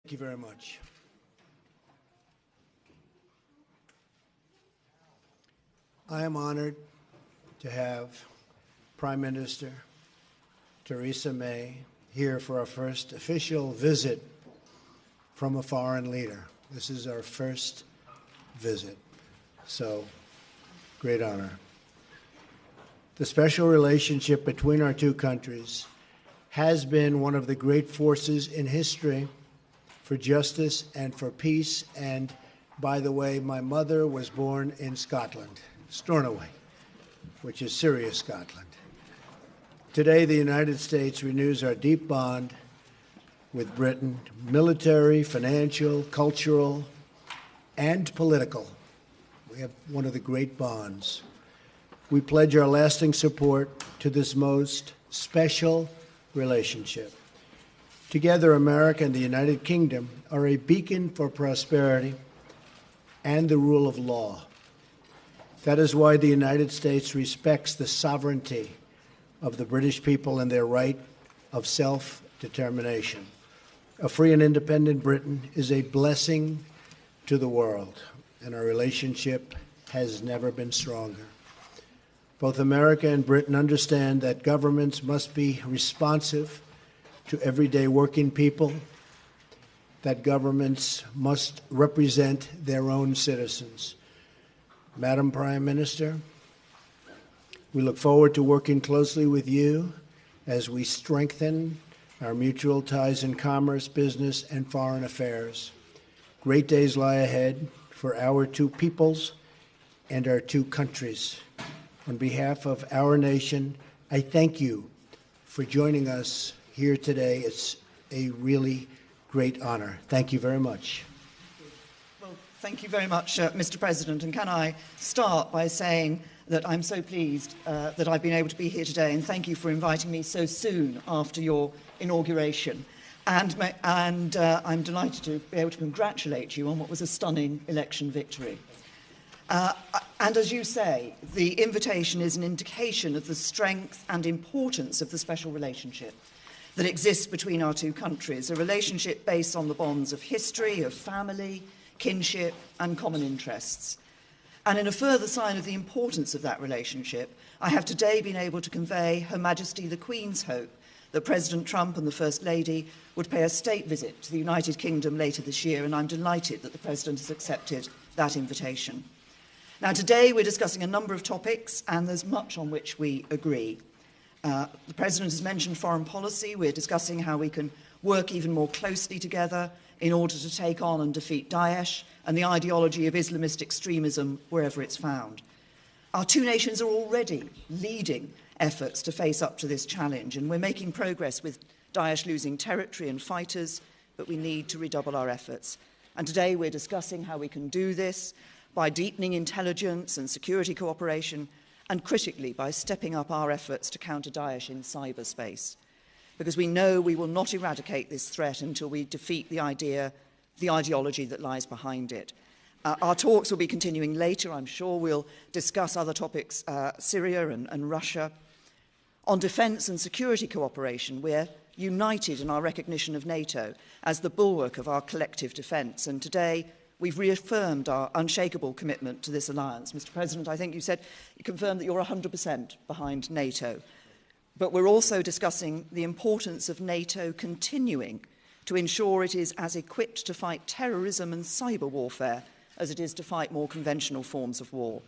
Thank you very much. I am honored to have Prime Minister Theresa May here for our first official visit from a foreign leader. This is our first visit, so great honor. The special relationship between our two countries has been one of the great forces in history for justice and for peace. And by the way, my mother was born in Scotland, Stornoway, which is Syria, Scotland. Today, the United States renews our deep bond with Britain, military, financial, cultural, and political. We have one of the great bonds. We pledge our lasting support to this most special relationship. Together, America and the United Kingdom are a beacon for prosperity and the rule of law. That is why the United States respects the sovereignty of the British people and their right of self-determination. A free and independent Britain is a blessing to the world, and our relationship has never been stronger. Both America and Britain understand that governments must be responsive to everyday working people, that governments must represent their own citizens. Madam Prime Minister, we look forward to working closely with you as we strengthen our mutual ties in commerce, business, and foreign affairs. Great days lie ahead for our two peoples and our two countries. On behalf of our nation, I thank you for joining us here today. It's a really great honor. Thank you very much. Well, thank you very much, Mr. President. And can I start by saying that I'm so pleased that I've been able to be here today, and thank you for inviting me so soon after your inauguration. And I'm delighted to be able to congratulate you on what was a stunning election victory. And as you say, the invitation is an indication of the strength and importance of the special relationship that exists between our two countries, a relationship based on the bonds of history, of family, kinship, and common interests. And in a further sign of the importance of that relationship, I have today been able to convey Her Majesty the Queen's hope that President Trump and the First Lady would pay a state visit to the United Kingdom later this year, and I'm delighted that the President has accepted that invitation. Now, today we're discussing a number of topics, and there's much on which we agree. The President has mentioned foreign policy. We're discussing how we can work even more closely together in order to take on and defeat Daesh and the ideology of Islamist extremism wherever it's found. Our two nations are already leading efforts to face up to this challenge, and we're making progress with Daesh losing territory and fighters, but we need to redouble our efforts. And today we're discussing how we can do this by deepening intelligence and security cooperation, and critically by stepping up our efforts to counter Daesh in cyberspace. Because we know we will not eradicate this threat until we defeat the ideology that lies behind it. Our talks will be continuing later. I'm sure we'll discuss other topics, Syria and Russia. On defence and security cooperation, we're united in our recognition of NATO as the bulwark of our collective defence. And today, we've reaffirmed our unshakable commitment to this alliance. Mr. President, I think you confirmed that you're 100% behind NATO. But we're also discussing the importance of NATO continuing to ensure it is as equipped to fight terrorism and cyber warfare as it is to fight more conventional forms of war.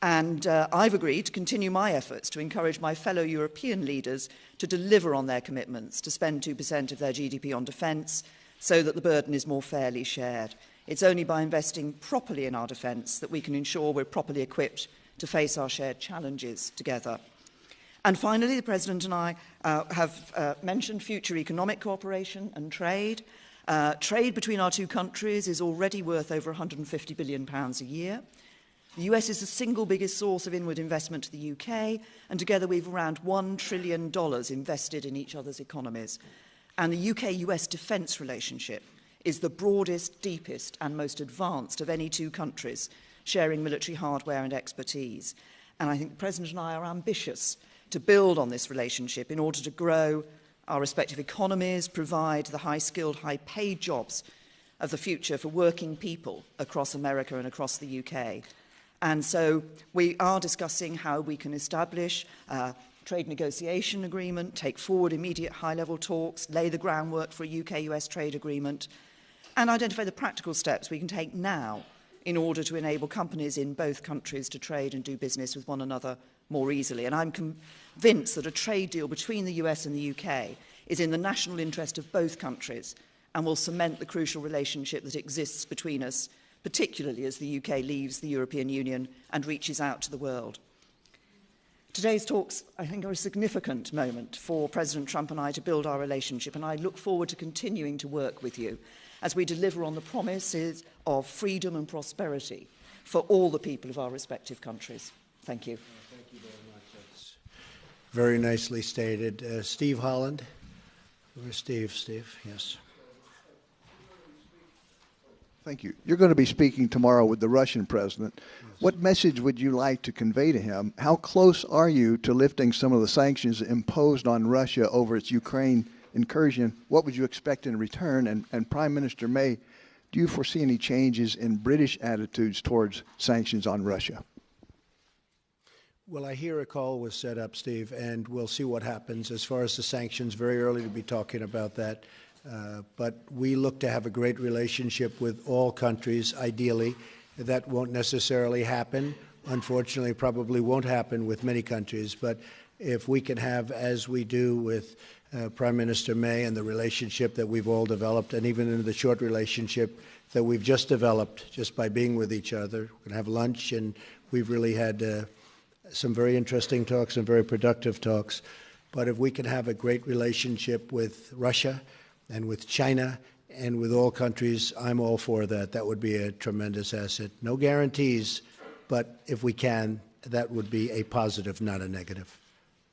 And I've agreed to continue my efforts to encourage my fellow European leaders to deliver on their commitments to spend 2% of their GDP on defence so that the burden is more fairly shared. It's only by investing properly in our defence that we can ensure we're properly equipped to face our shared challenges together. And finally, the President and I have mentioned future economic cooperation and trade. Trade between our two countries is already worth over £150 billion a year. The US is the single biggest source of inward investment to the UK, and together we've around $1 trillion invested in each other's economies. And the UK-US defence relationship is the broadest, deepest and most advanced of any two countries sharing military hardware and expertise. And I think the President and I are ambitious to build on this relationship in order to grow Our respective economies provide the high-skilled, high-paid jobs of the future for working people across America and across the UK. And so we are discussing how we can establish a trade negotiation agreement, take forward immediate high-level talks, lay the groundwork for a UK-US trade agreement, and identify the practical steps we can take now in order to enable companies in both countries to trade and do business with one another more easily. And I'm convinced that a trade deal between the US and the UK is in the national interest of both countries and will cement the crucial relationship that exists between us, particularly as the UK leaves the European Union and reaches out to the world. Today's talks, I think, are a significant moment for President Trump and I to build our relationship, and I look forward to continuing to work with you as we deliver on the promises of freedom and prosperity for all the people of our respective countries. Thank you. Thank you very much. That's very nicely stated. Steve Holland. Where's Steve? Steve, yes. Thank you. You're going to be speaking tomorrow with the Russian president. Yes. What message would you like to convey to him? How close are you to lifting some of the sanctions imposed on Russia over its Ukraine incursion? What would you expect in return? And Prime Minister May, do you foresee any changes in British attitudes towards sanctions on Russia? Well, I hear a call was set up, Steve, and we'll see what happens. As far as the sanctions, very early to be talking about that. But we look to have a great relationship with all countries, ideally. That won't necessarily happen. Unfortunately, probably won't happen with many countries. But if we can have, as we do with Prime Minister May and the relationship that we've all developed, and even in the short relationship that we've just developed just by being with each other, we're going to have lunch, and we've really had some very interesting talks and very productive talks. But if we can have a great relationship with Russia and with China and with all countries, I'm all for that. That would be a tremendous asset. No guarantees, but if we can, that would be a positive, not a negative.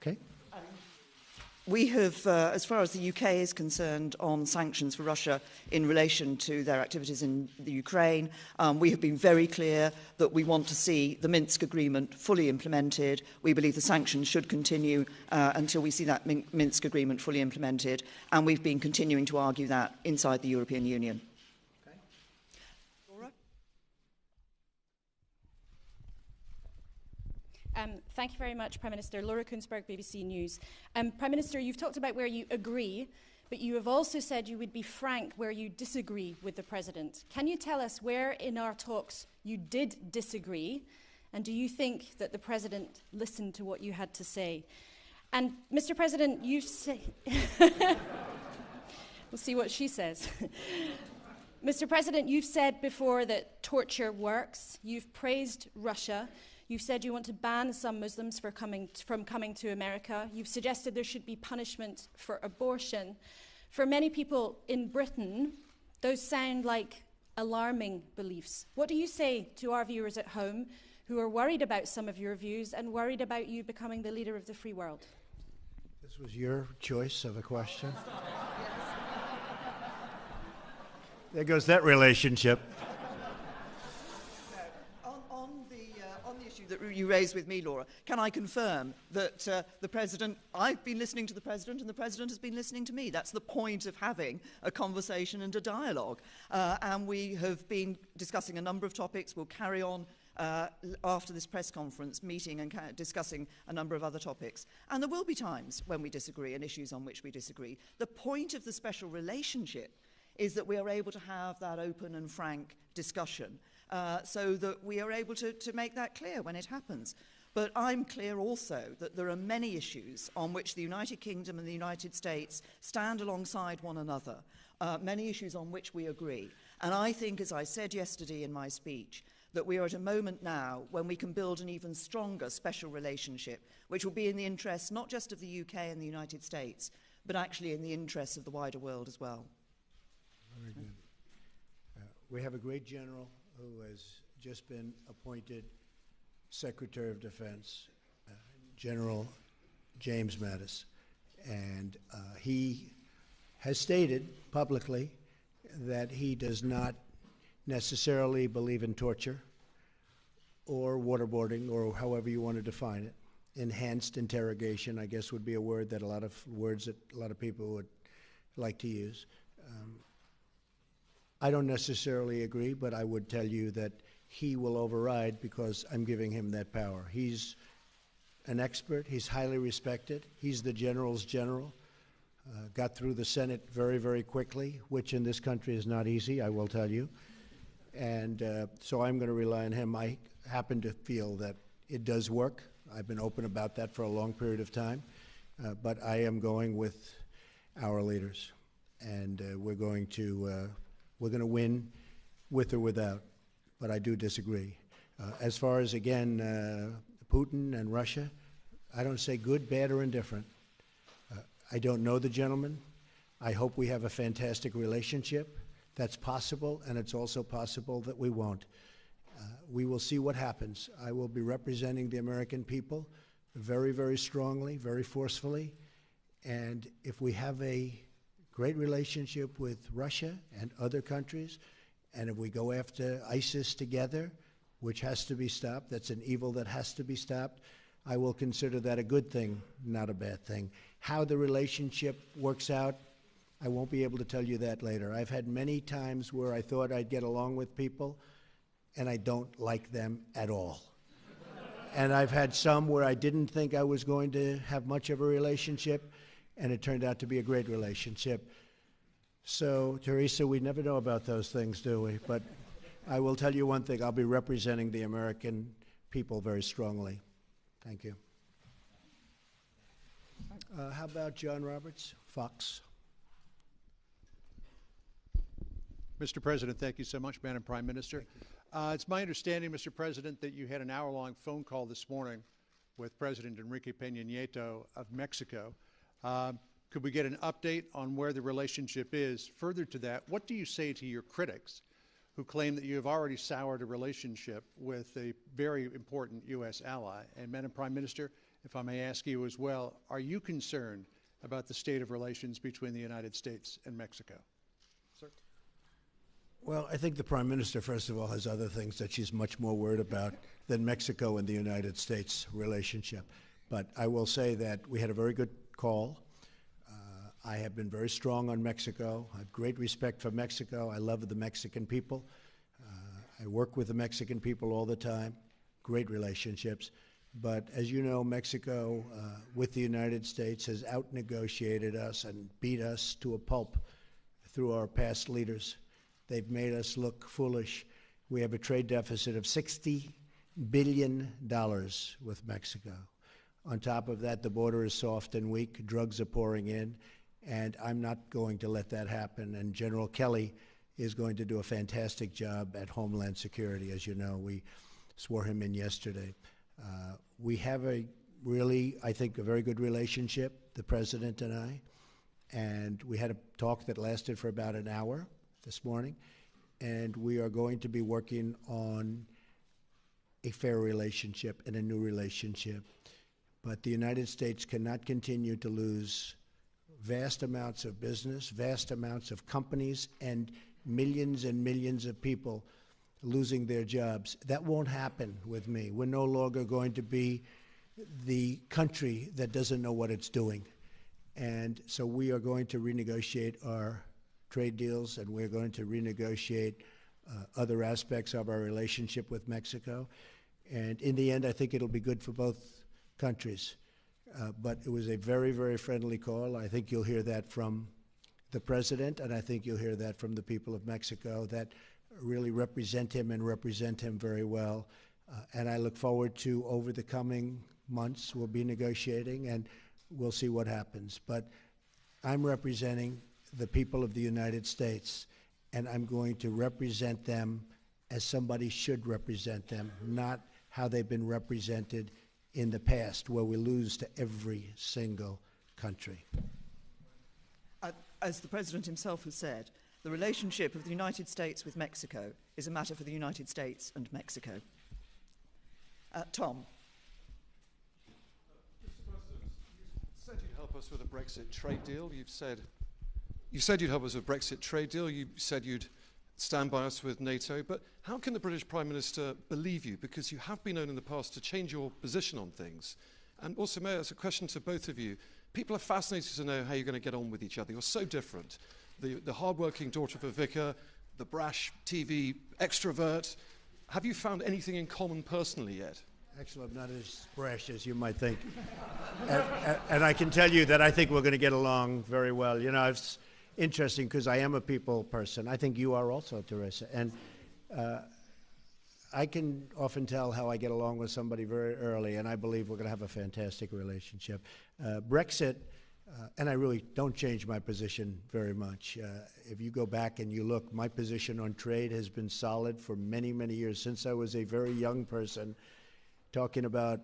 Okay? We have, as far as the UK is concerned, on sanctions for Russia in relation to their activities in the Ukraine, we have been very clear that we want to see the Minsk agreement fully implemented. We believe the sanctions should continue until we see that Minsk agreement fully implemented, and we've been continuing to argue that inside the European Union. Thank you very much, Prime Minister. Laura Kunsberg, BBC News. Prime Minister, you've talked about where you agree, but you have also said you would be frank where you disagree with the President. Can you tell us where in our talks you did disagree, and do you think that the President listened to what you had to say? And, Mr. President, you say... We'll see what she says. Mr. President, you've said before that torture works. You've praised Russia. You've said you want to ban some Muslims from coming to America. You've suggested there should be punishment for abortion. For many people in Britain, those sound like alarming beliefs. What do you say to our viewers at home who are worried about some of your views and worried about you becoming the leader of the free world? This was your choice of a question. There goes that relationship. On the issue that you raised with me, Laura, can I confirm that the President, I've been listening to the President and the President has been listening to me. That's the point of having a conversation and a dialogue. And we have been discussing a number of topics. We'll carry on after this press conference meeting and discussing a number of other topics. And there will be times when we disagree and issues on which we disagree. The point of the special relationship is that we are able to have that open and frank discussion so that we are able to make that clear when it happens. But I'm clear also that there are many issues on which the United Kingdom and the United States stand alongside one another, many issues on which we agree. And I think, as I said yesterday in my speech, that we are at a moment now when we can build an even stronger special relationship, which will be in the interests not just of the UK and the United States, but actually in the interests of the wider world as well. Very good. We have a great general who has just been appointed Secretary of Defense, General James Mattis, and he has stated publicly that he does not necessarily believe in torture or waterboarding, or however you want to define it. enhanced interrogation, I guess would be a word that a lot of people would like to use. I don't necessarily agree, but I would tell you that he will override because I'm giving him that power. He's an expert. He's highly respected. He's the general's general. Got through the Senate very, very quickly, which in this country is not easy, I will tell you. And so I'm going to rely on him. I happen to feel that it does work. I've been open about that for a long period of time. But I am going with our leaders. And we're going to win with or without. But I do disagree. As far as, again, Putin and Russia, I don't say good, bad, or indifferent. I don't know the gentleman. I hope we have a fantastic relationship. That's possible, and it's also possible that we won't. We will see what happens. I will be representing the American people very, very strongly, very forcefully. And if we have a great relationship with Russia and other countries, and if we go after ISIS together, which has to be stopped, that's an evil that has to be stopped, I will consider that a good thing, not a bad thing. How the relationship works out, I won't be able to tell you that later. I've had many times where I thought I'd get along with people, and I don't like them at all. And I've had some where I didn't think I was going to have much of a relationship, and it turned out to be a great relationship. So, Theresa, we never know about those things, do we? But I will tell you one thing. I'll be representing the American people very strongly. Thank you. How about John Roberts, Fox? Mr. President, thank you so much, Madam Prime Minister. It's my understanding, Mr. President, that you had an hour-long phone call this morning with President Enrique Peña Nieto of Mexico. Could we get an update on where the relationship is? Further to that, what do you say to your critics who claim that you have already soured a relationship with a very important U.S. ally? And Madam Prime Minister, if I may ask you as well, are you concerned about the state of relations between the United States and Mexico? Sir? Well, I think the Prime Minister, first of all, has other things that she's much more worried about than Mexico and the United States relationship. But I will say that we had a very good call. I have been very strong on Mexico. I have great respect for Mexico. I love the Mexican people. I work with the Mexican people all the time. Great relationships. But as you know, Mexico, with the United States, has out-negotiated us and beat us to a pulp through our past leaders. They've made us look foolish. We have a trade deficit of $60 billion with Mexico. On top of that, the border is soft and weak. Drugs are pouring in. And I'm not going to let that happen. And General Kelly is going to do a fantastic job at Homeland Security. As you know, we swore him in yesterday. We have a really, I think, a very good relationship, the President and I. And we had a talk that lasted for about an hour this morning. And we are going to be working on a fair relationship and a new relationship. But the United States cannot continue to lose vast amounts of business, vast amounts of companies, and millions of people losing their jobs. That won't happen with me. We're no longer going to be the country that doesn't know what it's doing. And so we are going to renegotiate our trade deals, and we're going to renegotiate other aspects of our relationship with Mexico. And in the end, I think it'll be good for both countries. But it was a very, very friendly call. I think you'll hear that from the President, and I think you'll hear that from the people of Mexico that really represent him and represent him very well. And I look forward to, over the coming months, we'll be negotiating, and we'll see what happens. But I'm representing the people of the United States, and I'm going to represent them as somebody should represent them, not how they've been represented in the past, where we lose to every single country. As the President himself has said, the relationship of the United States with Mexico is a matter for the United States and Mexico. Tom. Mr. President, you said you'd help us with a Brexit trade deal. You said you'd help us with a Brexit trade deal. You said you'd stand by us with NATO. But how can the British Prime Minister believe you? Because you have been known in the past to change your position on things. And also, Mayor, it's a question to both of you. People are fascinated to know how you're going to get on with each other. You're so different. The hard-working daughter of a vicar, the brash TV extrovert. Have you found anything in common personally yet? Actually, I'm not as brash as you might think. and I can tell you that I think we're going to get along very well. You know, it's interesting because I am a people person. I think you are also, Theresa. And I can often tell how I get along with somebody very early, and I believe we're going to have a fantastic relationship. Brexit, and I really don't change my position very much. If you go back and you look, my position on trade has been solid for many, many years, since I was a very young person, talking about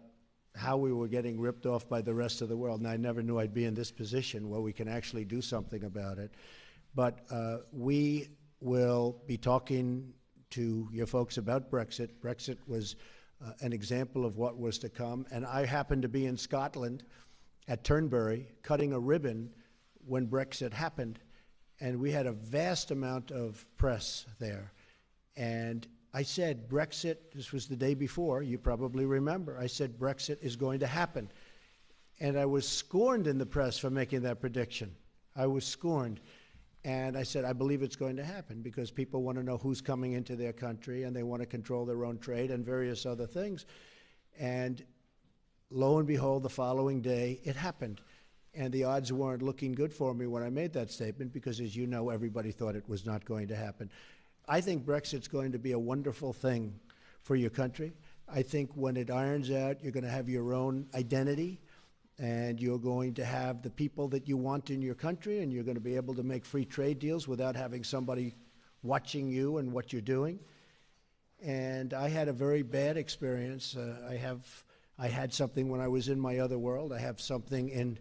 how we were getting ripped off by the rest of the world. And I never knew I'd be in this position where we can actually do something about it. But we will be talking to your folks about Brexit. Brexit was an example of what was to come. And I happened to be in Scotland at Turnberry cutting a ribbon when Brexit happened. And we had a vast amount of press there. And I said, Brexit, this was the day before, you probably remember, I said, Brexit is going to happen. And I was scorned in the press for making that prediction. I was scorned. And I said, I believe it's going to happen because people want to know who's coming into their country and they want to control their own trade and various other things. And lo and behold, the following day, it happened. And the odds weren't looking good for me when I made that statement because, as you know, everybody thought it was not going to happen. I think Brexit's going to be a wonderful thing for your country. I think when it irons out, you're going to have your own identity, and you're going to have the people that you want in your country, and you're going to be able to make free trade deals without having somebody watching you and what you're doing. And I had a very bad experience. I had something when I was in my other world. I have something in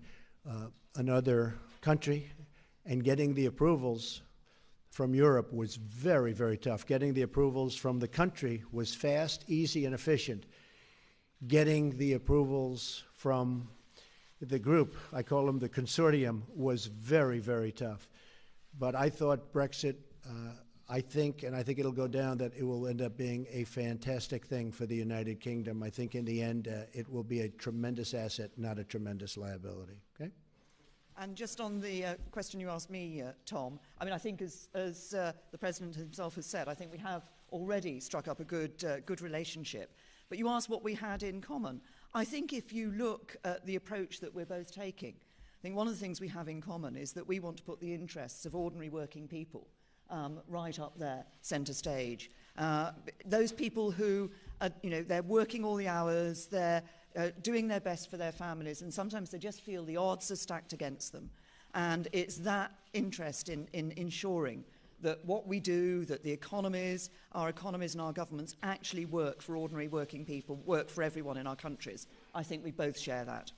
another country, and getting the approvals from Europe was very, very tough. Getting the approvals from the country was fast, easy, and efficient. Getting the approvals from the group, I call them the consortium, was very, very tough. But I thought Brexit, I think it'll go down, that it will end up being a fantastic thing for the United Kingdom. I think in the end, it will be a tremendous asset, not a tremendous liability. Okay? And just on the question you asked me, Tom, I mean, I think as the President himself has said, I think we have already struck up a good relationship. But you asked what we had in common. I think if you look at the approach that we're both taking, I think one of the things we have in common is that we want to put the interests of ordinary working people right up there, centre stage. Those people who, they're working all the hours, they're doing their best for their families, and sometimes they just feel the odds are stacked against them. And it's that interest in ensuring that what we do, that the economies, our economies and our governments actually work for ordinary working people, work for everyone in our countries. I think we both share that.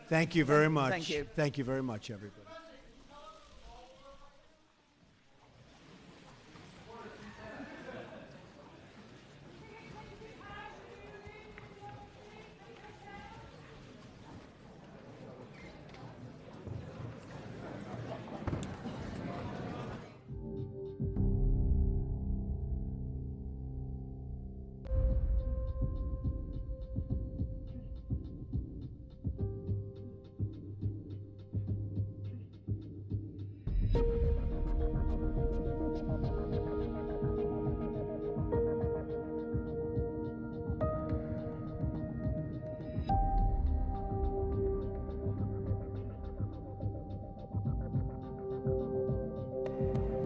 Thank you very much. Thank you. Thank you very much, everybody.